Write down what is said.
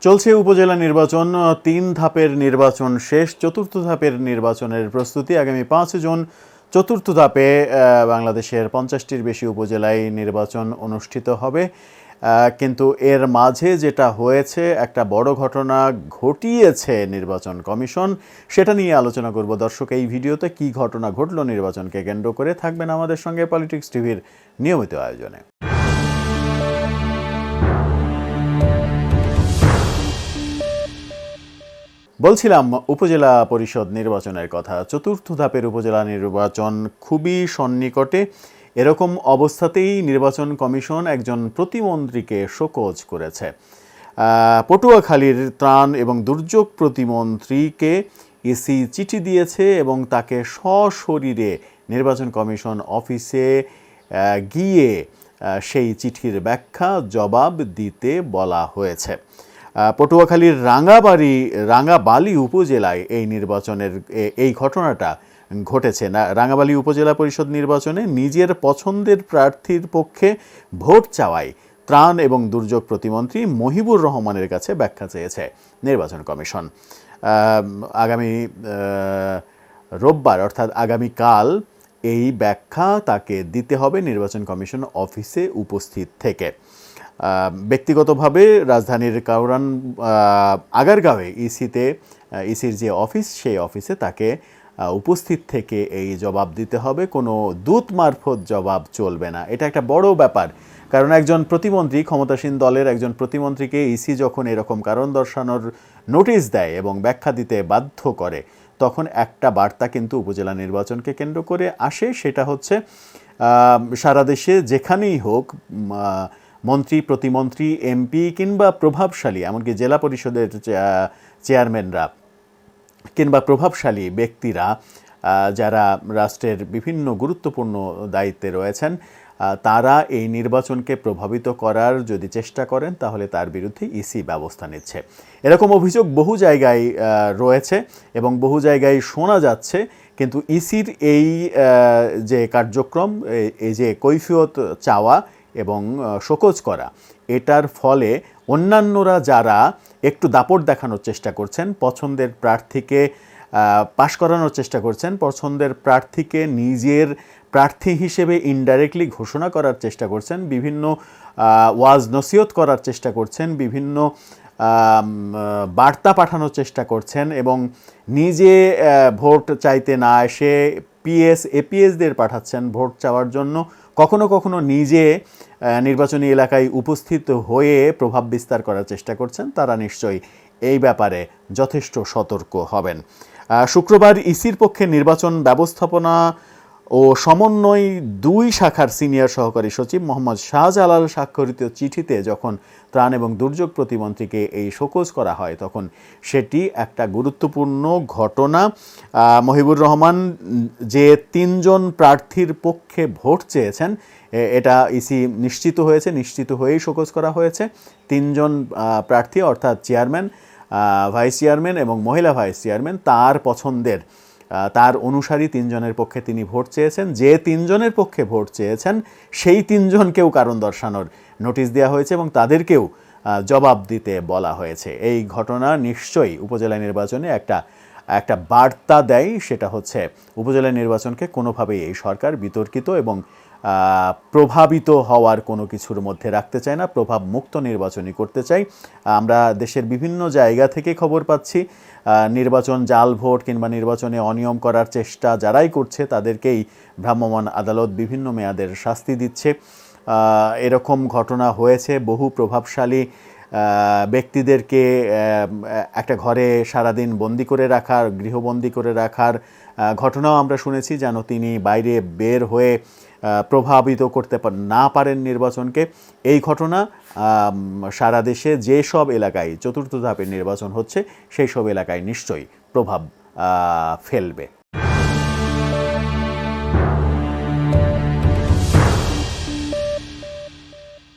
চলছে উপজেলা নির্বাচন। ৩ ধাপের নির্বাচন শেষ। চতুর্থ ধাপের নির্বাচনের প্রস্তুতি। আগামী ৫ জুন চতুর্থ ধাপে বাংলাদেশের ৫০টির বেশি উপজেলায় নির্বাচন অনুষ্ঠিত হবে। কিন্তু এর মাঝে যেটা হয়েছে, একটা বড় ঘটনা ঘটিয়েছে নির্বাচন কমিশন, সেটা নিয়ে আলোচনা করব দর্শক এই ভিডিওতে। কি ঘটনা ঘটল নির্বাচনকে কেন্দ্র করে, থাকবেন আমাদের সঙ্গে পলিটিক্স টিভির নিয়মিত আয়োজনে। বলছিলাম উপজেলা পরিষদ নির্বাচনের কথা। চতুর্থ ধাপের উপজেলা নির্বাচন খুবই সন্নিকটে। এরকম অবস্থাতেই নির্বাচন কমিশন একজন প্রতিমন্ত্রীকে শোকজ করেছে। পটুয়াখালীর ত্রাণ এবং দুর্যোগ প্রতিমন্ত্রীকে ইসি চিঠি দিয়েছে এবং তাকে সশরীরে নির্বাচন কমিশন অফিসে গিয়ে সেই চিঠির ব্যাখ্যা জবাব দিতে বলা হয়েছে। পটুয়াখালীর রাঙ্গাবালী উপজেলায় এই নির্বাচনের এই ঘটনাটা ঘটেছে। রাঙ্গাবালী উপজেলা পরিষদ নির্বাচনে নিজের পছন্দের প্রার্থীর পক্ষে ভোট চাওয়ায় ত্রাণ এবং দুর্যোগ প্রতিমন্ত্রী মহিবুর রহমানের কাছে ব্যাখ্যা চেয়েছে নির্বাচন কমিশন। আগামী রোববার অর্থাৎ আগামীকাল এই ব্যাখ্যা তাকে দিতে হবে নির্বাচন কমিশন অফিসে উপস্থিত থেকে। ব্যক্তিগতভাবে রাজধানীর কাউরান আগারগাঁওয়ে ইসির যে অফিস, সেই অফিসে তাকে উপস্থিত থেকে এই জবাব দিতে হবে। কোনো দূত মারফত জবাব চলবে না। এটা একটা বড় ব্যাপার, কারণ একজন প্রতিমন্ত্রী, ক্ষমতাসীন দলের একজন প্রতিমন্ত্রীকে ইসি যখন এরকম কারণ দর্শানোর নোটিশ দেয় এবং ব্যাখ্যা দিতে বাধ্য করে, তখন একটা বার্তা কিন্তু উপজেলা নির্বাচনকে কেন্দ্র করে আসে। সেটা হচ্ছে সারা দেশে যেখানেই হোক মন্ত্রী, প্রতিমন্ত্রী, এমপি কিংবা প্রভাবশালী, এমনকি জেলা পরিষদের চেয়ারম্যানরা কিংবা প্রভাবশালী ব্যক্তিরা যারা রাষ্ট্রের বিভিন্ন গুরুত্বপূর্ণ দায়িত্বে রয়েছেন, তারা এই নির্বাচনকে প্রভাবিত করার যদি চেষ্টা করেন, তাহলে তার বিরুদ্ধে ইসি ব্যবস্থা নিচ্ছে। এরকম অভিযোগ বহু জায়গায় রয়েছে এবং বহু জায়গায় শোনা যাচ্ছে। কিন্তু ইসির এই যে কার্যক্রম, এই যে কৈফিয়ত চাওয়া এবং শোকজ করা, এটার ফলে অন্যান্যরা যারা একটু দাপট দেখানোর চেষ্টা করছেন, পছন্দের প্রার্থীকে পাশ করানোর চেষ্টা করছেন, পছন্দের প্রার্থীকে নিজের প্রার্থী হিসেবে ইনডাইরেক্টলি ঘোষণা করার চেষ্টা করছেন, বিভিন্ন ওয়াজ নসিহত করার চেষ্টা করছেন, বিভিন্ন বার্তা পাঠানোর চেষ্টা করছেন এবং নিজে ভোট চাইতে না এসে এপিএসদের পাঠাচ্ছেন ভোট চাওয়ার জন্য। কখনো কখনো নিজে নির্বাচনী এলাকায় উপস্থিত হয়ে প্রভাব বিস্তার করার চেষ্টা করছেন। তারা নিশ্চয়ই এই ব্যাপারে যথেষ্ট সতর্ক হবেন। শুক্রবার ইসির পক্ষে নির্বাচন ব্যবস্থাপনা ও সমন্বয় ২ শাখার সিনিয়র সহকারী সচিব মোহাম্মদ শাহজালাল স্বাক্ষরিত চিঠিতে যখন ত্রাণ এবং দুর্যোগ প্রতিমন্ত্রীকে এই শোকজ করা হয়, তখন সেটি একটা গুরুত্বপূর্ণ ঘটনা। মহিবুর রহমান যে ৩ জন প্রার্থীর পক্ষে ভোট চেয়েছেন, এটা ইসি নিশ্চিত হয়েই শোকজ করা হয়েছে। ৩ জন প্রার্থী অর্থাৎ চেয়ারম্যান, ভাইস চেয়ারম্যান এবং মহিলা ভাইস চেয়ারম্যান, তার পছন্দের, তার অনুসারী ৩ জনের পক্ষে তিনি ভোট চেয়েছেন। যে ৩ জনের পক্ষে ভোট চেয়েছেন, সেই ৩ জনকেও কারণ দর্শানোর নোটিশ দেওয়া হয়েছে এবং তাদেরকেও জবাব দিতে বলা হয়েছে। এই ঘটনা নিশ্চয়ই উপজেলা নির্বাচনে একটা বার্তা দেয়। সেটা হচ্ছে উপজেলা নির্বাচনকে কোনোভাবেই এই সরকার বিতর্কিত এবং প্রভাবিত হওয়ার কোনো কিছুর মধ্যে রাখতে চায় না, প্রভাব মুক্ত নির্বাচনই করতে চাই। আমরা দেশের বিভিন্ন জায়গা থেকে খবর পাচ্ছি নির্বাচন জাল ভোট কিংবা নির্বাচনে অনিয়ম করার চেষ্টা যারাই করছে, তাদেরকেই ভ্রাম্যমাণ আদালত বিভিন্ন মেয়াদের শাস্তি দিচ্ছে। এরকম ঘটনা হয়েছে। বহু প্রভাবশালী ব্যক্তিদেরকে একটা ঘরে সারাদিন বন্দি করে রাখার, গৃহবন্দী করে রাখার ঘটনাও আমরা শুনেছি, যেন তিনি বাইরে বের হয়ে প্রভাবিত করতে না পারেন নির্বাচনকে। এই ঘটনা সারা দেশে যেসব এলাকায় চতুর্থ ধাপের নির্বাচন হচ্ছে, সেই সব এলাকায় নিশ্চয়ই প্রভাব ফেলবে।